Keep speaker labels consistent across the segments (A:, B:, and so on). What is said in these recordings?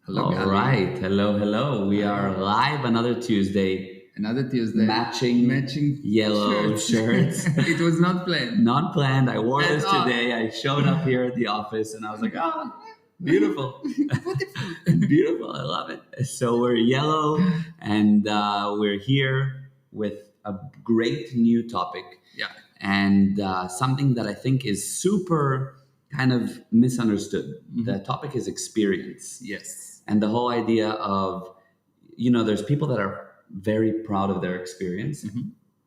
A: Hello,
B: All
A: Gali.
B: right. Hello, hello. We are live another Tuesday.
A: Another Tuesday.
B: Matching yellow shirts.
A: It was not planned.
B: Not planned. I wore
A: At
B: this
A: all.
B: today. I showed up here at the office and I was like, oh, beautiful.
A: Beautiful.
B: Beautiful. I love it. So we're yellow and we're here with a great new topic.
A: Yeah.
B: And something that I think is super kind of misunderstood. The topic is experience.
A: Yes.
B: And the whole idea of, there's people that are very proud of their experience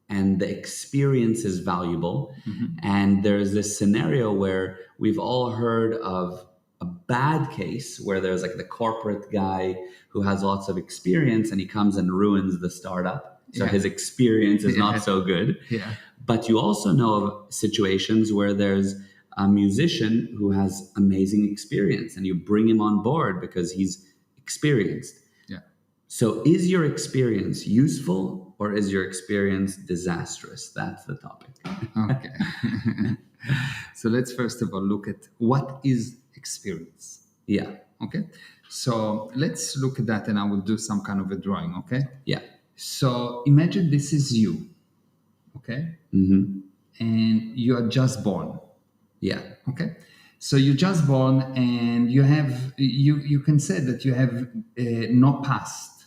B: and the experience is valuable. And there's this scenario where we've all heard of a bad case where there's like the corporate guy who has lots of experience and he comes and ruins the startup. So
A: Yeah.
B: his experience is
A: Yeah.
B: not so good.
A: Yeah.
B: But you also know of situations where there's a musician who has amazing experience and you bring him on board because he's experienced.
A: Yeah.
B: So is your experience useful or is your experience disastrous? That's the topic.
A: Okay. So let's first of all look at what is experience.
B: Yeah.
A: Okay. So let's look at that and I will do some kind of a drawing. Okay.
B: Yeah.
A: So imagine this is you. Okay.
B: Mm-hmm.
A: And you are just born.
B: Yeah.
A: Okay. So you're just born and you can say that you have no past.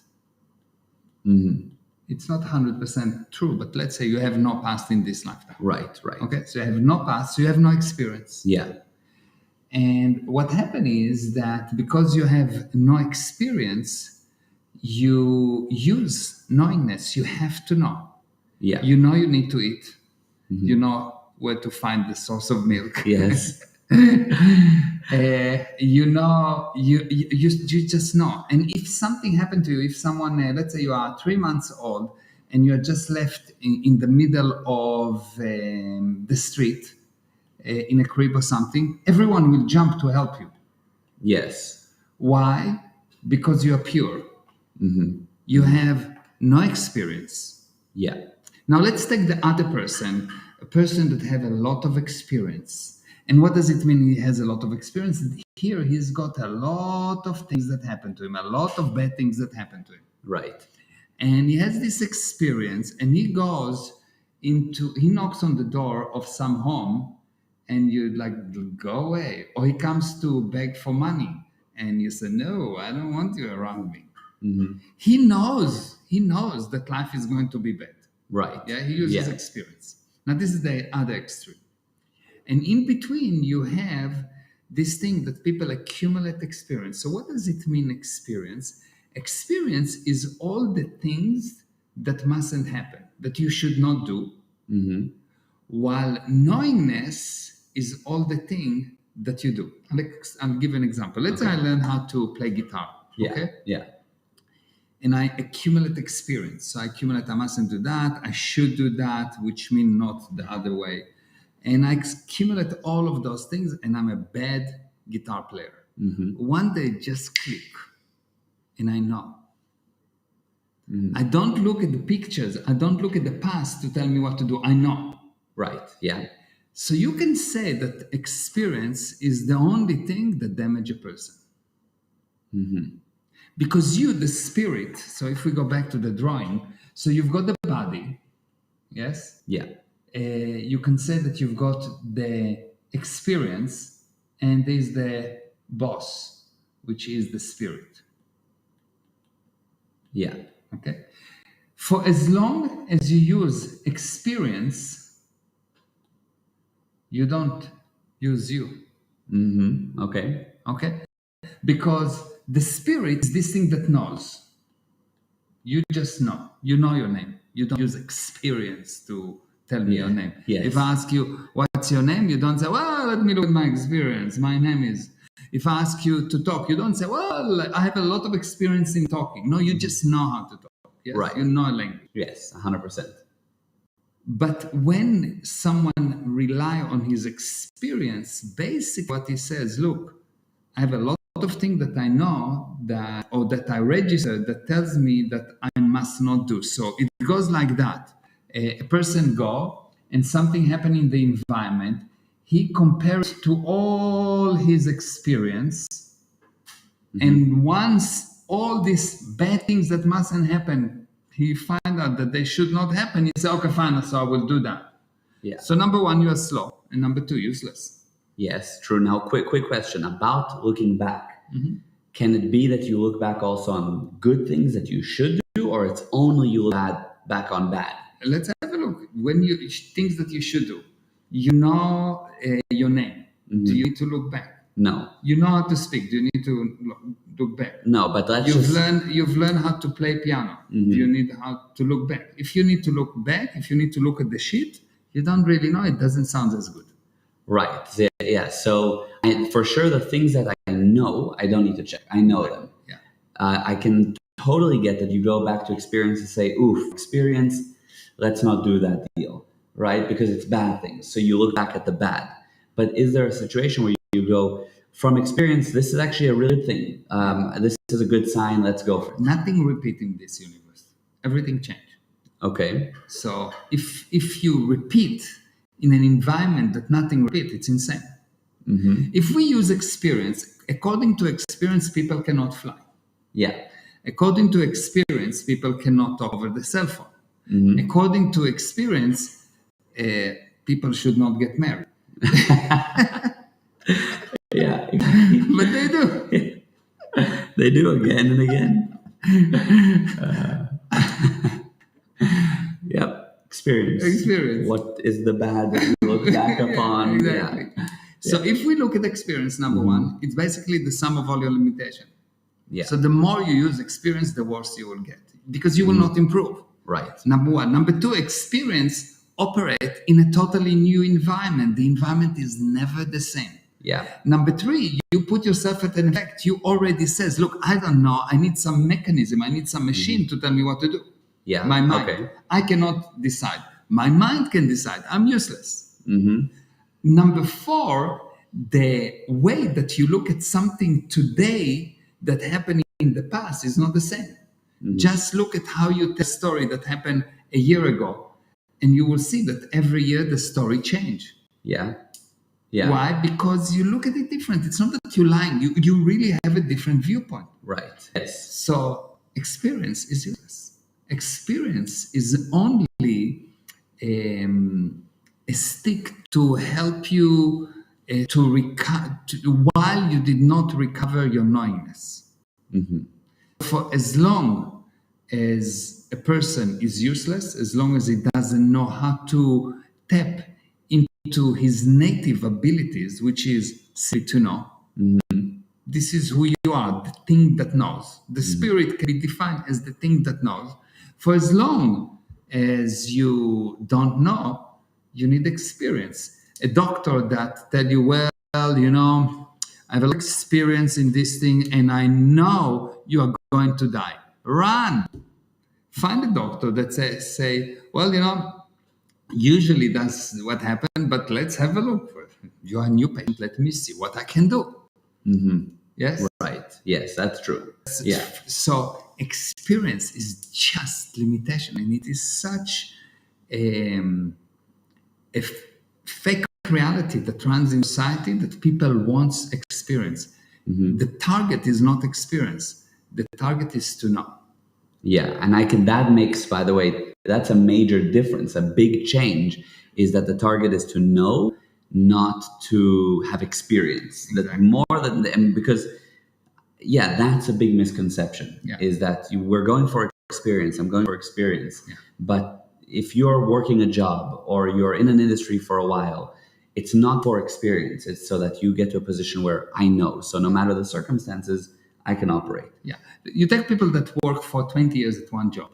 B: Mm-hmm.
A: It's not 100% true, but let's say you have no past in this lifetime.
B: Right.
A: Okay. So you have no past, so you have no experience.
B: Yeah.
A: And what happened is that because you have no experience, you use knowingness. You have to know.
B: Yeah.
A: You know you need to eat. You know where to find the source of milk.
B: Yes.
A: You know, you just know. And if something happened to you, if someone, let's say you are 3 months old and you're just left in the middle of the street in a crib or something, everyone will jump to help you.
B: Yes.
A: Why? Because you are pure. You have no experience.
B: Yeah.
A: Now let's take the other person, a person that have a lot of experience. And what does it mean he has a lot of experience? Here he's got a lot of things that happen to him, a lot of bad things that happen to him.
B: Right.
A: And he has this experience and he knocks on the door of some home and you like, go away. Or he comes to beg for money and you say, no, I don't want you around me. He knows that life is going to be bad.
B: Right.
A: Yeah, he uses experience. Now, this is the other extreme. And in between, you have this thing that people accumulate experience. So what does it mean, experience? Experience is all the things that mustn't happen, that you should not do, while knowingness is all the thing that you do. I'll give an example. Let's say I learn how to play guitar.
B: Yeah.
A: Okay?
B: Yeah.
A: And I accumulate experience. So I mustn't do that. I should do that, which means not the other way. And I accumulate all of those things, and I'm a bad guitar player. One day, just click, and I know. I don't look at the pictures. I don't look at the past to tell me what to do. I know.
B: Right. Yeah.
A: So you can say that experience is the only thing that damages a person. Because you, the spirit, so if we go back to the drawing, so you've got the body, yes?
B: Yeah.
A: You can say that you've got the experience and there's the boss, which is the spirit.
B: Yeah.
A: Okay? For as long as you use experience, you don't use you.
B: Okay.
A: Okay? Because the spirit is this thing that knows. You just know. You know your name. You don't use experience to tell me your name.
B: Yes.
A: If I ask you, what's your name? You don't say, well, let me look at my experience. My name is. If I ask you to talk, you don't say, well, I have a lot of experience in talking. No, you just know how to talk. Yes?
B: Right.
A: You know language.
B: Yes, 100%.
A: But when someone rely on his experience, basically what he says, look, I have a lot of things that I know that I register that tells me that I must not do. So it goes like that. A person go and something happen in the environment. He compares to all his experience And once all these bad things that mustn't happen, he find out that they should not happen, he say, okay, fine, so I will do that.
B: Yeah.
A: So number one, you are slow. And number two, useless.
B: Yes, true. Now, quick question about looking back. Can it be that you look back also on good things that you should do, or it's only you look back on bad?
A: Let's have a look. When you things that you should do, you know your name. Do you need to look back?
B: No.
A: You know how to speak. Do you need to look back?
B: No, but let's
A: You've learned how to play piano. Do you need how to look back? If you need to look back, if you need to look at the sheet, you don't really know. It doesn't sound as good.
B: Right. Yeah. So for sure, the things that I know, I don't need to check. I know them.
A: Yeah.
B: I can totally get that you go back to experience and say, oof, experience, let's not do that deal, right? Because it's bad things. So you look back at the bad. But is there a situation where you go, from experience, this is actually a really good thing. This is a good sign. Let's go for it.
A: Nothing repeat in this universe. Everything change.
B: Okay.
A: So if you repeat in an environment that nothing repeat, it's insane. If we use experience, according to experience, people cannot fly.
B: Yeah.
A: According to experience, people cannot talk over the cell phone. According to experience, people should not get married.
B: Yeah.
A: But they do.
B: They do again and again. Yep. Experience. What is the bad that you look back upon?
A: Exactly.
B: Yeah.
A: So if we look at experience, number one, it's basically the sum of all your limitation.
B: Yeah.
A: So the more you use experience, the worse you will get because you will not improve.
B: Right.
A: Number one. Number two, experience operate in a totally new environment. The environment is never the same.
B: Yeah.
A: Number three, you put yourself at an effect. You already says, look, I don't know. I need some mechanism. I need some machine to tell me what to do.
B: Yeah.
A: My mind.
B: Okay.
A: I cannot decide. My mind can decide. I'm useless. Number four, the way that you look at something today that happened in the past is not the same. Just look at how you tell a story that happened a year ago, and you will see that every year the story change.
B: Yeah. Yeah.
A: Why? Because you look at it different. It's not that you're lying. You really have a different viewpoint.
B: Right. Yes.
A: So experience is useless. Experience is only a stick to help you to recover while you did not recover your knowingness. For as long as a person is useless, as long as he doesn't know how to tap into his native abilities, which is to know. This is who you are, the thing that knows. The spirit can be defined as the thing that knows. For as long as you don't know, you need experience. A doctor that tell you, well, you know, I have a lot of experience in this thing and I know you are going to die. Run. Find a doctor that say, well, you know, usually that's what happened, but let's have a look. You are a new patient. Let me see what I can do. Yes?
B: Right. Yes, that's true. Yeah.
A: So experience is just limitation, and it is such a fake reality that runs in society that people want experience. The target is not experience. The target is to know.
B: Yeah, and that makes, by the way, that's a major difference. A big change is that the target is to know, not to have experience.
A: Exactly.
B: That more than, and because, yeah, that's a big misconception.
A: Yeah.
B: Is that we're going for experience. I'm going for experience.
A: Yeah.
B: But if you're working a job or you're in an industry for a while, it's not for experience. It's so that you get to a position where I know. So no matter the circumstances, I can operate.
A: Yeah. You take people that work for 20 years at one job.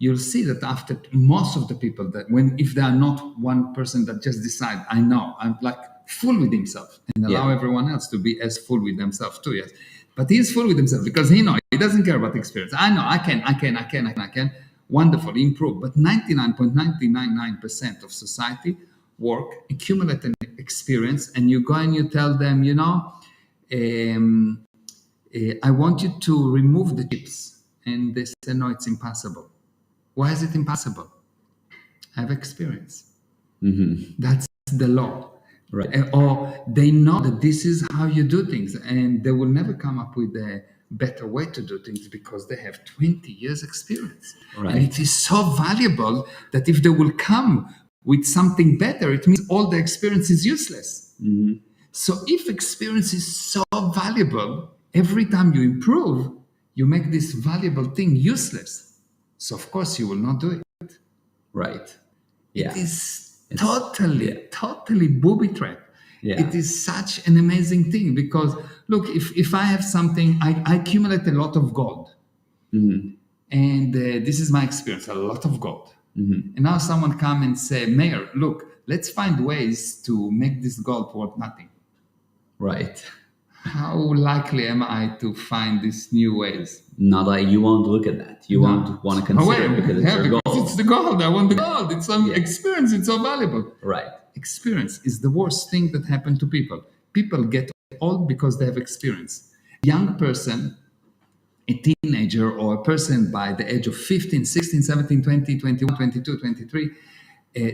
A: You'll see that after most of the people that if they are not one person that just decide, I know, I'm like full with himself and allow everyone else to be as full with themselves too. Yes. But he's full with himself because he knows, he doesn't care about experience. I know, I can. Wonderful, improve. But 99.999% of society work, accumulate an experience, and you go and you tell them, you know, I want you to remove the chips. And they say, no, it's impossible. Why is it impossible? I have experience. That's the law.
B: Right.
A: Or they know that this is how you do things, and they will never come up with a better way to do things because they have 20 years experience.
B: Right.
A: And it is so valuable that if they will come with something better, it means all the experience is useless. So if experience is so valuable, every time you improve, you make this valuable thing useless. So of course you will not do it.
B: Right. Yeah.
A: It is totally booby trap.
B: Yeah.
A: It is such an amazing thing because look, if I have something, I accumulate a lot of gold. And this is my experience, a lot of gold. And now someone come and say, Meir, look, let's find ways to make this gold worth nothing.
B: Right.
A: How likely am I to find these new ways?
B: Not like you won't look at that. You won't want to consider it because it's your gold.
A: It's the gold. I want the gold. It's some experience. It's so valuable.
B: Right.
A: Experience is the worst thing that happened to people. People get old because they have experience. Young person, a teenager or a person by the age of 15, 16, 17, 20, 21, 22, 23,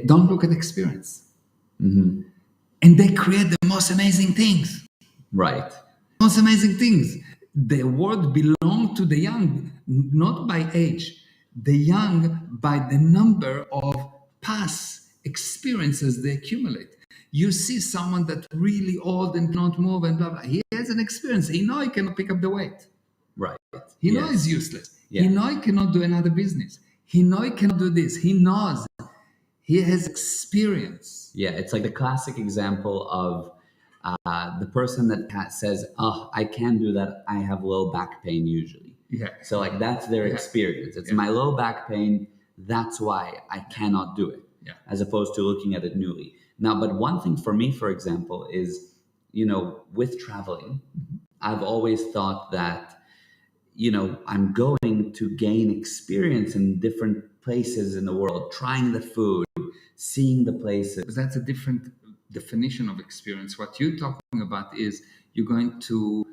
A: don't look at experience. And they create the most amazing things.
B: Right.
A: Most amazing things. The world belongs to the young, not by age. The young by the number of past experiences they accumulate. You see someone that really old and cannot move and blah, blah. He has an experience. He knows he cannot pick up the weight.
B: Right.
A: He knows he's useless.
B: Yeah.
A: He knows he cannot do another business. He knows he cannot do this. He knows. He has experience.
B: Yeah, it's like the classic example of the person that says, "Oh, I can't do that. I have low back pain usually."
A: Yeah.
B: So like that's their experience. It's my low back pain. That's why I cannot do it.
A: Yeah.
B: As opposed to looking at it newly. Now, but one thing for me, for example, is with traveling, I've always thought that I'm going to gain experience in different places in the world, trying the food, seeing the places.
A: But that's a different definition of experience. What you're talking about is you're going to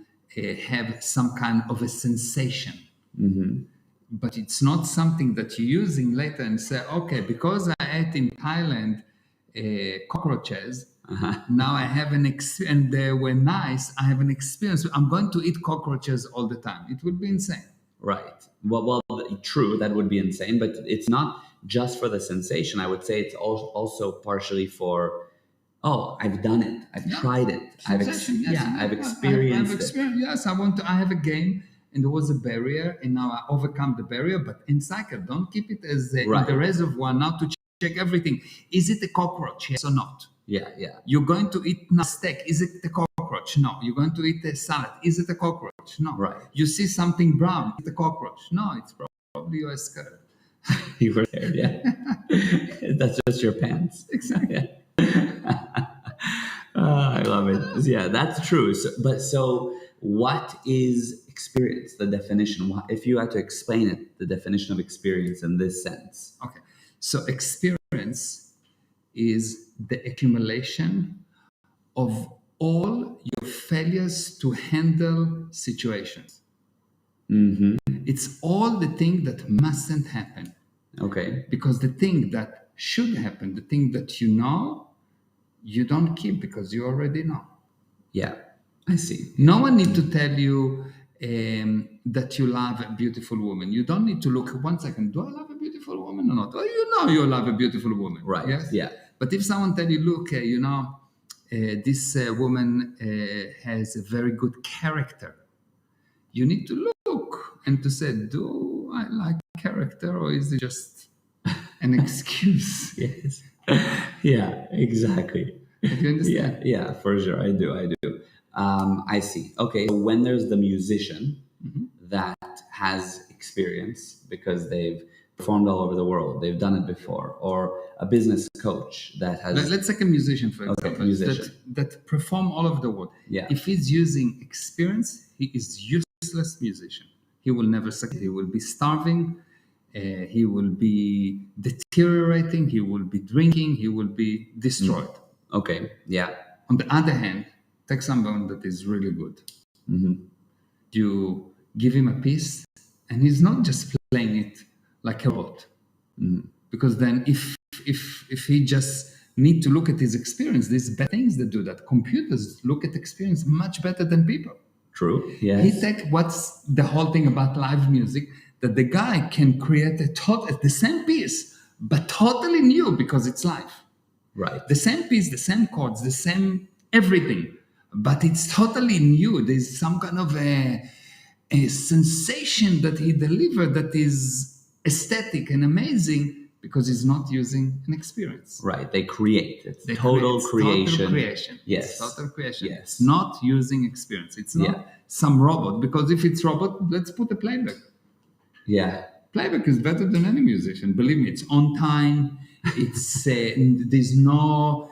A: have some kind of a sensation. But it's not something that you're using later and say, okay, because I ate in Thailand cockroaches, now I have an experience, and they were nice, I have an experience. I'm going to eat cockroaches all the time. It would be insane.
B: Right. Well, true, that would be insane, but it's not just for the sensation. I would say it's also partially for, oh, I've done it. I've tried it. I've experienced it.
A: Yes, I have a game, and there was a barrier, and now I overcome the barrier. But in cycle, don't keep it as in the reservoir now to check everything. Is it a cockroach? Yes or not?
B: Yeah.
A: You're going to eat a steak. Is it a cockroach? No. You're going to eat a salad. Is it a cockroach? No.
B: Right.
A: You see something brown. Is it a cockroach? No, it's probably your skirt.
B: You were there, yeah. That's just your pants.
A: Exactly.
B: I love it. Yeah, that's true. So what is experience? The definition. If you had to explain it, the definition of experience in this sense.
A: Okay. So experience is the accumulation of all your failures to handle situations. It's all the thing that mustn't happen.
B: Okay.
A: Because the thing that should happen, the thing that you don't keep because you already know.
B: Yeah, I see.
A: No one need to tell you that you love a beautiful woman. You don't need to look 1 second. Do I love a beautiful woman or not? Well, you love a beautiful woman.
B: Right.
A: Yes?
B: Yeah.
A: But if someone tell you, look, this woman has a very good character, you need to look and to say, do I like character or is it just an excuse?
B: Yes. Yeah, exactly.
A: Do you understand?
B: Yeah, for sure. I do. I see. Okay. So when there's the musician that has experience because they've performed all over the world, they've done it before, or a business coach that has.
A: Let's take a musician, for example,
B: musician.
A: that perform all over the world.
B: Yeah.
A: If he's using experience, he is useless musician. He will never succeed. He will be starving. He will be deteriorating. He will be drinking. He will be destroyed.
B: Okay. Yeah.
A: On the other hand, take someone that is really good. You give him a piece, and he's not just playing it like a robot. Because then, if he just need to look at his experience. There's bad things that do that. Computers look at experience much better than people.
B: True.
A: He
B: Yes.
A: take what's the whole thing about live music, that the guy can create the same piece, but totally new because it's live.
B: Right.
A: The same piece, the same chords, the same everything, but it's totally new. There's some kind of a sensation that he delivered that is aesthetic and amazing because he's not using an experience.
B: Right. They create. It's
A: They
B: total
A: create-
B: creation.
A: Total creation.
B: Yes.
A: It's total creation.
B: Yes.
A: It's not using experience. It's not
B: Yeah.
A: some robot, because if it's robot, let's put a playback.
B: Yeah.
A: Playback is better than any musician. Believe me, it's on time. It's there's no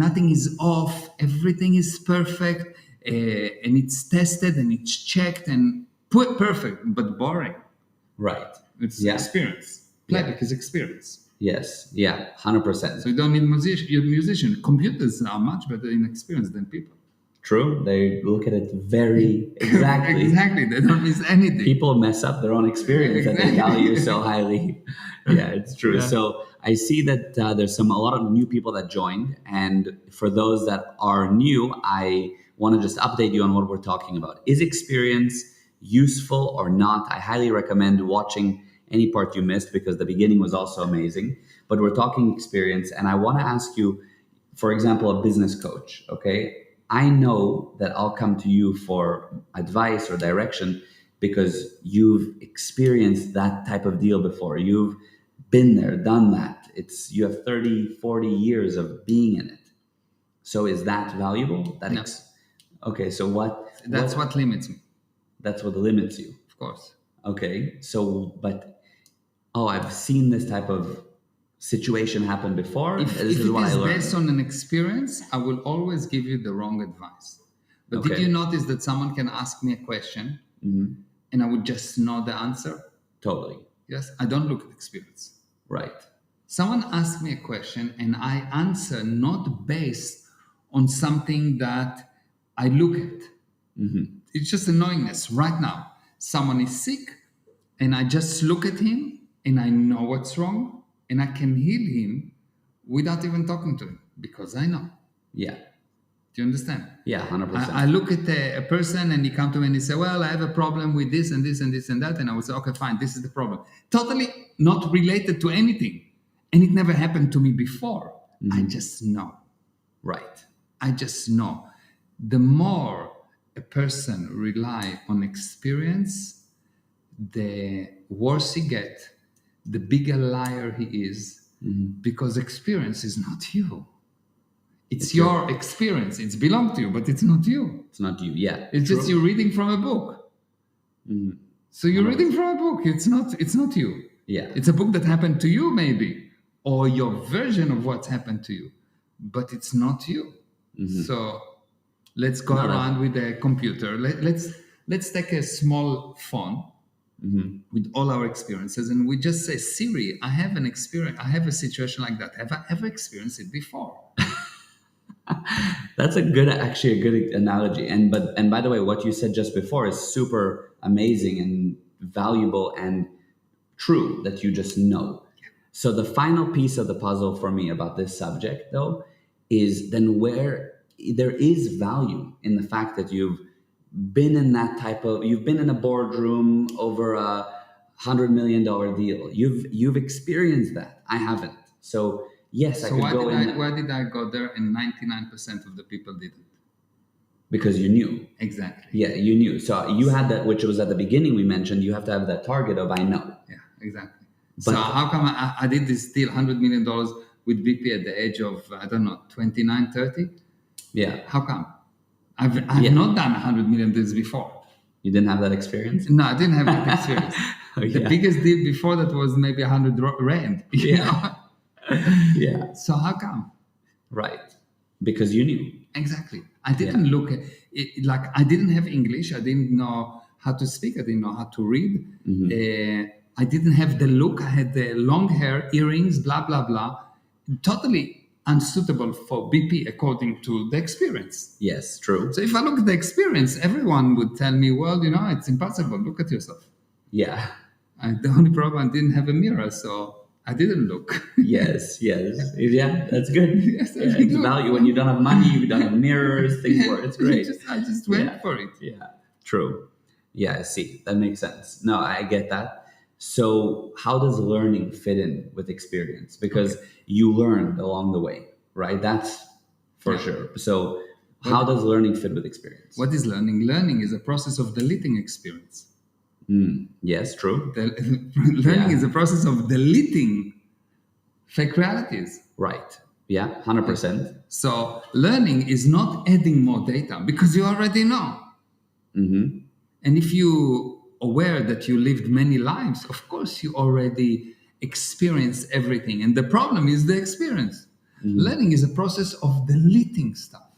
A: nothing is off. Everything is perfect, and it's tested and it's checked and put perfect, but boring.
B: Right.
A: It's
B: Yeah.
A: experience. Playback is experience.
B: Yes. Yeah. 100%.
A: So you don't need musician. Computers are much better in experience than people.
B: True. They look at it very exactly.
A: Exactly. They don't miss anything.
B: People mess up their own experience that they
A: Exactly.
B: value so highly. Yeah, it's true.
A: Yeah.
B: So I see that there's a lot of new people that joined, and for those that are new, I want to just update you on what we're talking about. Is experience useful or not? I highly recommend watching any part you missed because the beginning was also amazing. But we're talking experience, and I want to ask you, for example, a business coach. Okay, I know that I'll come to you for advice or direction because you've experienced that type of deal before. You've been there, done that. You have 30, 40 years of being in it. So is that valuable?
A: No.
B: Okay, so
A: That's what limits me,
B: that's what limits you.
A: of course.
B: Okay, so I've seen this type of situation happen before.
A: If
B: This
A: it
B: is what I
A: is
B: learned.
A: based on an experience, I will always give you the wrong advice. But did
B: Okay.
A: you notice that someone can ask me a question
B: Mhm.
A: and I would just know the answer?
B: Totally.
A: Yes, I don't look at experience.
B: Right.
A: Someone asks me a question and I answer not based on something that I look at.
B: Mhm.
A: It's just a knowingness. Right now, someone is sick and I just look at him and I know what's wrong and I can heal him without even talking to him because I know.
B: Yeah.
A: Do you understand?
B: Yeah, 100%.
A: I look at a person and he come to me and he say, well, I have a problem with this and this and this and that. And I would say, okay, fine, this is the problem. Totally not related to anything. And it never happened to me before. I just know.
B: Right.
A: I just know. The more a person rely on experience, the worse he get, the bigger liar he is, because experience is not you. It's your experience. It's belong to you, but it's not you.
B: It's not you. Yeah.
A: It's just you reading from a book.
B: Mhm.
A: So you're reading from a book. It's not you.
B: Yeah.
A: It's a book that happened to you, maybe, or your version of what's happened to you, but it's not you. So let's go around with a computer. Let's take a small phone with all our experiences, and we just say, Siri, I have an experience. I have a situation like that. Have I ever experienced it before?
B: That's actually a good analogy. And by the way, what you said just before is super amazing and valuable and true that you just know. So the final piece of the puzzle for me about this subject though is then where there is value in the fact that you've been in you've been in a boardroom over $100 million deal. You've experienced that. I haven't. So yes, I
A: So
B: could go in
A: why did I go there and 99% of the people didn't?
B: because you knew.
A: Exactly.
B: Yeah, you knew. So you had that, which was at the beginning we mentioned, you have to have that target of I know.
A: Yeah, exactly.
B: But-
A: So how come I did this deal, $100 million with BP at the age of, I don't know, 29, 30?
B: Yeah.
A: How come? I've not done 100 million deals before.
B: You didn't have that experience?
A: No, I didn't have that experience. The
B: Yeah.
A: biggest deal before that was maybe 100 rand. You
B: Yeah.
A: know?
B: Yeah.
A: So how come?
B: Right. Because you knew.
A: Exactly. I didn't look at it, like I didn't have English. I didn't know how to speak. I didn't know how to read. I didn't have the look. I had the long hair, earrings, blah, blah, blah. Totally unsuitable for BP according to the experience.
B: Yes, true.
A: So if I look at the experience, everyone would tell me, well, you know, it's impossible. Look at yourself.
B: Yeah.
A: The only problem, I didn't have a mirror. So I didn't look.
B: Yes, yeah, that's good.
A: Yes, I
B: Yeah,
A: didn't
B: it's
A: look.
B: value when you don't have money, you don't have mirrors, things work. It's great.
A: I just
B: Yeah,
A: went for it.
B: yeah, true. Yeah, I see. That makes sense. No, I get that. So, how does learning fit in with experience? Because you learned along the way, right? That's for
A: Yeah.
B: sure. So, how
A: What,
B: does learning fit with experience?
A: what is learning? Learning is a process of deleting experience.
B: Yes, true.
A: Learning
B: Yeah.
A: is a process of deleting fake realities.
B: Right. Yeah, 100%.
A: So learning is not adding more data because you already know. And if you aware that you lived many lives, of course you already experienced everything. And the problem is the experience. Learning is a process of deleting stuff.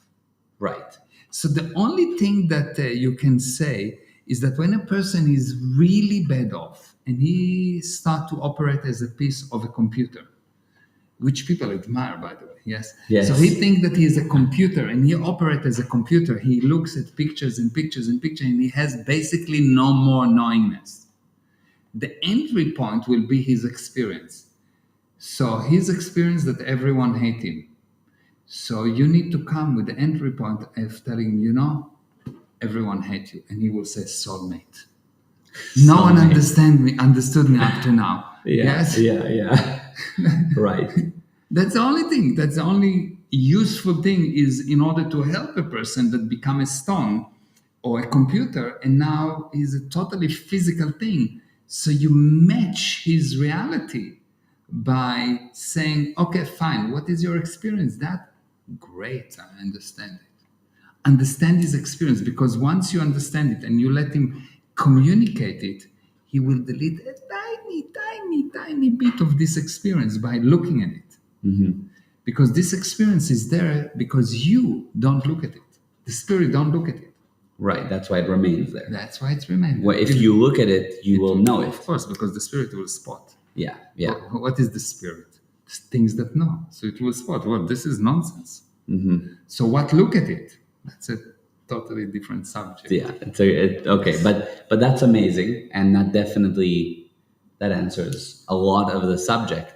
B: Right.
A: So the only thing that you can say is that when a person is really bad off and he start to operate as a piece of a computer, which people admire, by the way, yes?
B: Yes.
A: So he thinks that he is a computer and he operates as a computer. He looks at pictures and pictures and pictures and he has basically no more knowingness. The entry point will be his experience. So his experience that everyone hates him. So you need to come with the entry point of telling him, you know, everyone hates you. And he will say, soulmate. No one understood me up to now.
B: Yeah,
A: Yes?
B: yeah. Right.
A: That's the only thing. That's the only useful thing is in order to help a person that become a stone or a computer and now is a totally physical thing. So you match his reality by saying, okay, fine, what is your experience? That great, I understand it. Understand his experience because once you understand it and you let him communicate it, he will delete a tiny bit of this experience by looking at it. Because this experience is there because you don't look at it. The spirit don't look at it.
B: Right. That's why it remains there.
A: That's why it's remained.
B: Well, if you look at it, you will know it.
A: Of course, because the spirit will spot.
B: Yeah.
A: What is the spirit? It's things that know. So it will spot. Well, this is nonsense. So what look at it? That's a totally different subject.
B: Yeah. Okay, but that's amazing, and that answers a lot of the subject.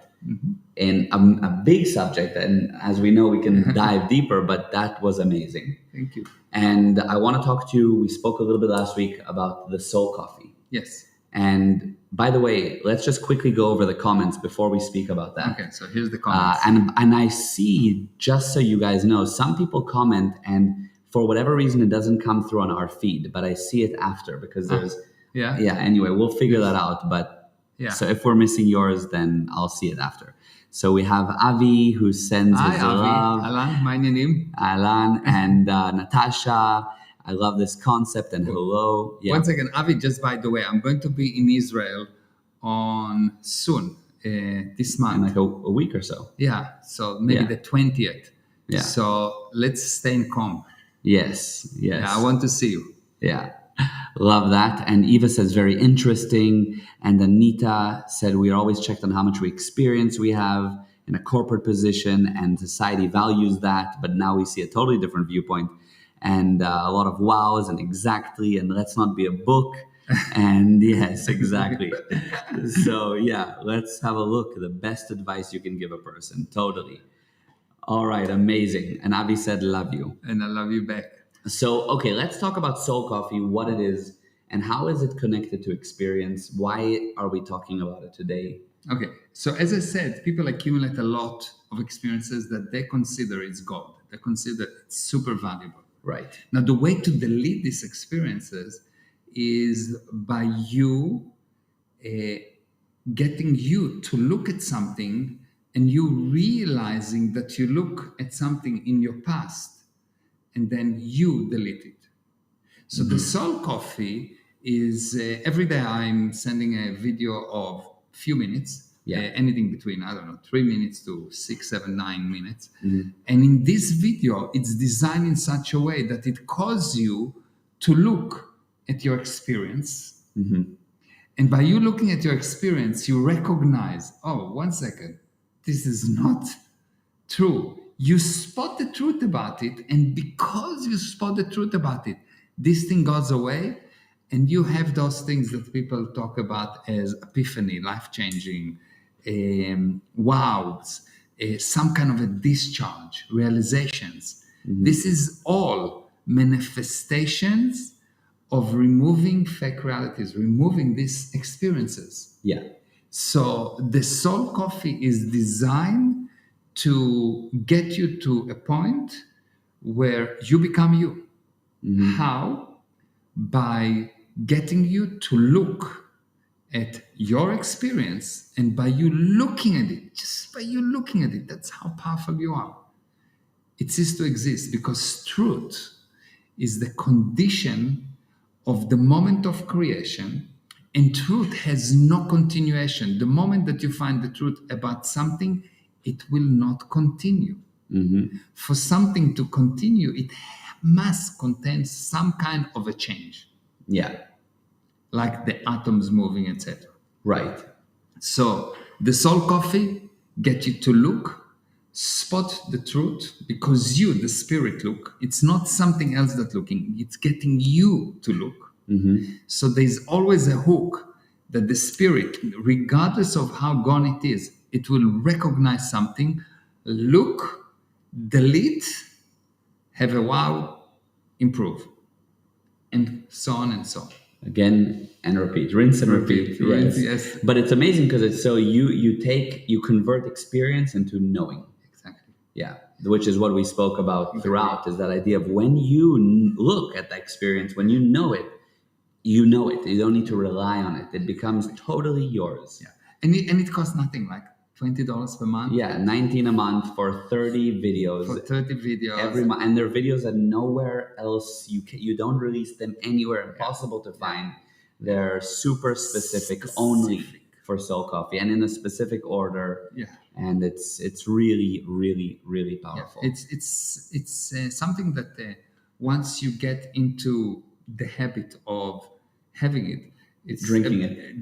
B: And a big subject, and as we know, we can dive deeper. But that was amazing.
A: Thank you.
B: And I want to talk to you. We spoke a little bit last week about the soul coffee.
A: Yes.
B: And by the way, let's just quickly go over the comments before we speak about that.
A: Okay, so here's the comments.
B: And I see, just so you guys know, some people comment, and for whatever reason, it doesn't come through on our feed, but I see it after because there's
A: Yeah.
B: Anyway, we'll figure that out. But
A: Yeah.
B: so if we're missing yours, then I'll see it after. So we have Avi who sends
A: Hi,
B: his
A: Avi.
B: love.
A: Alan, my name.
B: Alan and Natasha. I love this concept and hello. Yeah.
A: One second, Avi, just by the way, I'm going to be in Israel on soon, this
B: In
A: month.
B: like a week or so.
A: Yeah, so maybe
B: Yeah.
A: the 20th.
B: Yeah.
A: So let's stay in calm.
B: Yes.
A: Yeah, I want to see you.
B: Yeah. Love that. And Eva says, very interesting. And Anita said, we are always checked on how much experience we have in a corporate position and society values that. But now we see a totally different viewpoint and a lot of wows and exactly. And let's not be a book. And yes, exactly. So yeah, let's have a look. The best advice you can give a person. Totally. All right. Amazing. And Avi said, love you.
A: And I love you back.
B: So, okay, let's talk about soul coffee, what it is, and how is it connected to experience? Why are we talking about it today?
A: Okay, so as I said, people accumulate a lot of experiences that they consider is gold. They consider it's super valuable.
B: Right.
A: Now, the way to delete these experiences is by you getting you to look at something and you realizing that you look at something in your past and then you delete it. So the soul coffee is every day I'm sending a video of few minutes, anything between, 3 minutes to 6, 7, 9 minutes. And in this video, it's designed in such a way that it causes you to look at your experience. And by you looking at your experience, you recognize, oh, 1 second, this is not true. You spot the truth about it, and because you spot the truth about it, this thing goes away, and you have those things that people talk about as epiphany, life-changing wows, some kind of a discharge, realizations. This is all manifestations of removing fake realities, removing these experiences.
B: Yeah.
A: So the soul coffee is designed to get you to a point where you become you. How? By getting you to look at your experience, and by you looking at it, just by you looking at it, that's how powerful you are. It ceases to exist because truth is the condition of the moment of creation, and truth has no continuation. The moment that you find the truth about something, it will not continue. For something to continue, it must contain some kind of a change.
B: Yeah.
A: Like the atoms moving, etc.
B: Right.
A: So the soul coffee get you to look, spot the truth, because you, the spirit, look. It's not something else that's looking. It's getting you to look. So there's always a hook that the spirit, regardless of how gone it is, it will recognize something, look, delete, have a wow, improve, and so on and so on.
B: Again and repeat, rinse and repeat.
A: Rinse,
B: Yes.
A: yes.
B: But it's amazing because it's so you convert experience into knowing.
A: Exactly.
B: Yeah, which is what we spoke about throughout, is that idea of when you look at the experience, when you know it. You don't need to rely on it. It becomes totally yours.
A: Yeah, and it costs nothing, like $20 per month.
B: Yeah, 19 a month for 30 videos.
A: For 30 videos
B: every month, and they're videos that nowhere else you don't release them anywhere. Impossible to find. They're super specific, only for Soul Coffee, and in a specific order.
A: Yeah,
B: and it's really, really, really powerful.
A: Yeah. It's something that once you get into the habit of having it, it's
B: drinking it.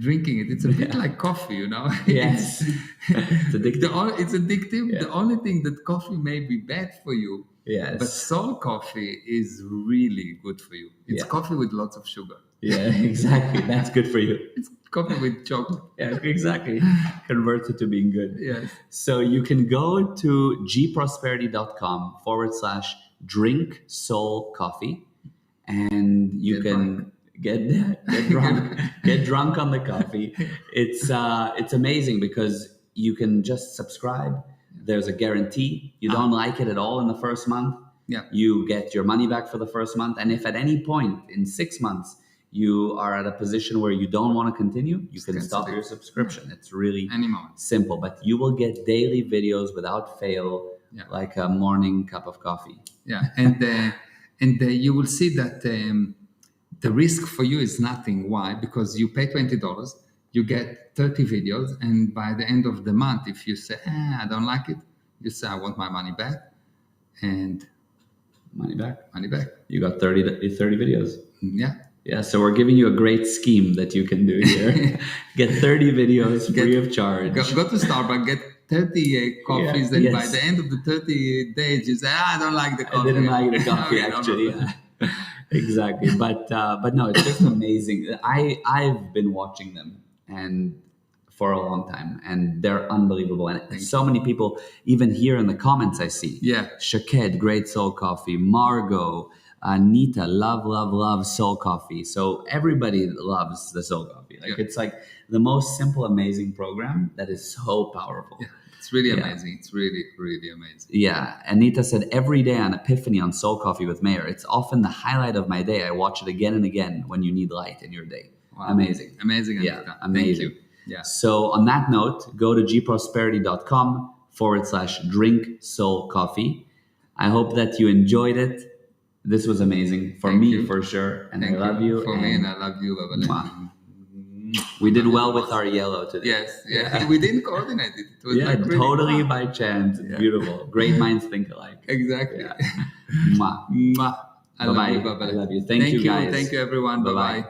A: It's a bit like coffee, you know.
B: Yes, it's addictive.
A: It's addictive.
B: Yeah.
A: The only thing that coffee may be bad for you,
B: yes,
A: but soul coffee is really good for you. It's coffee with lots of sugar.
B: Yeah, exactly. That's good for you.
A: It's coffee with chocolate.
B: Yeah, exactly. Converts it to being good.
A: Yes.
B: So you can go to gprosperity.com/drink soul coffee, and you can get drunk on the coffee. It's amazing because you can just subscribe. There's a guarantee. You don't like it at all in the first month, you get your money back for the first month. And if at any point in 6 months you are at a position where you don't want to continue, you can stop your subscription. It's really simple, but you will get daily videos without fail, like a morning cup of coffee.
A: Yeah, and you will see that the risk for you is nothing. Why? Because you pay $20, you get 30 videos, and by the end of the month, if you say, I don't like it, you say, I want my money back, and
B: money back. You got 30 videos.
A: Yeah,
B: so we're giving you a great scheme that you can do here. Get 30 videos free of charge.
A: Go to Starbucks, get 30 coffees, and by the end of the 30 days, you say, I don't like the coffee.
B: I didn't like the coffee, actually. Exactly. But no, it's just amazing. I've been watching them and for a long time, and they're unbelievable. And so many people, even here in the comments, I see. Shaked, great soul coffee. Margot, Anita, love soul coffee. So everybody loves the soul coffee. It's like the most simple, amazing program that is so powerful.
A: It's really amazing. It's really, really amazing.
B: Yeah. Anita said, every day on Epiphany on Soul Coffee with Meir, it's often the highlight of my day. I watch it again and again when you need light in your day. Wow. Amazing, Anita.
A: Yeah,
B: amazing.
A: Thank you. Yeah.
B: So on that note, go to gprosperity.com/drink soul coffee. I hope that you enjoyed it. This was amazing for me, for sure. And I love you.
A: For me, and I love you.
B: We did well with our yellow today.
A: Yes. We didn't coordinate it. It was really
B: totally by chance. It's beautiful. Great minds think alike.
A: Exactly.
B: Mwah.
A: I love you.
B: I love you. Thank you, guys.
A: Thank you, everyone. Bye-bye.